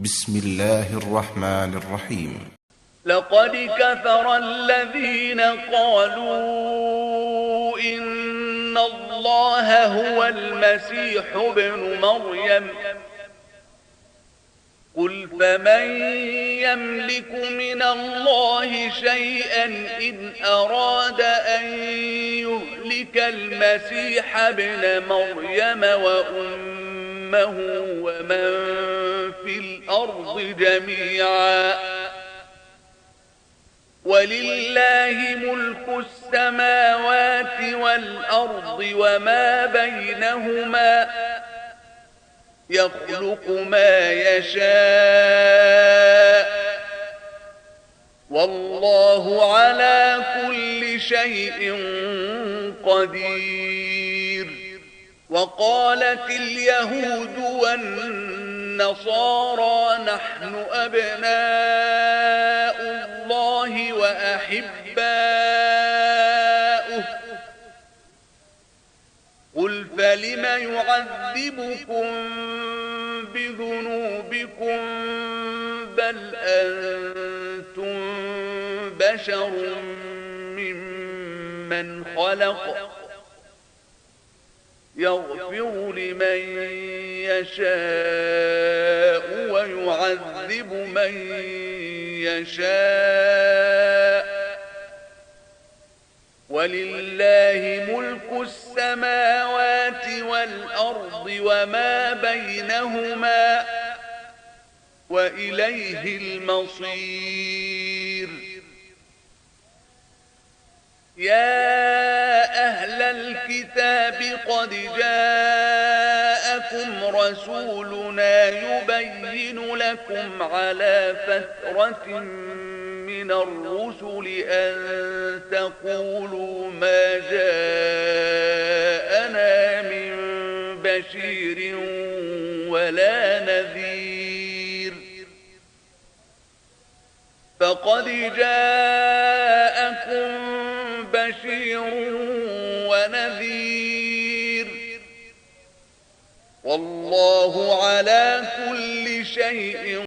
بسم الله الرحمن الرحيم. لقد كفر الذين قالوا إن الله هو المسيح ابن مريم قل فمن يملك من الله شيئا إن أراد أن يهلك المسيح ابن مريم وأمه ومن في الأرض جميعا ولله ملك السماوات والأرض وما بينهما يخلق ما يشاء والله على كل شيء قدير. وقالت اليهود والنصارى نحن أبناء الله وأحباؤه قل فلم يعذبكم بذنوبكم بل أنتم بشر ممن خلق يغفر لمن يشاء ويعذب من يشاء ولله ملك السماوات والأرض وما بينهما وإليه المصير. يا أهل الكتاب قد جاءكم رسولنا يبين لكم على فترة من الرسل أن تقولوا ما جاءنا من بشير ولا نذير فقد جاءكم بشير ونذير والله على كل شيء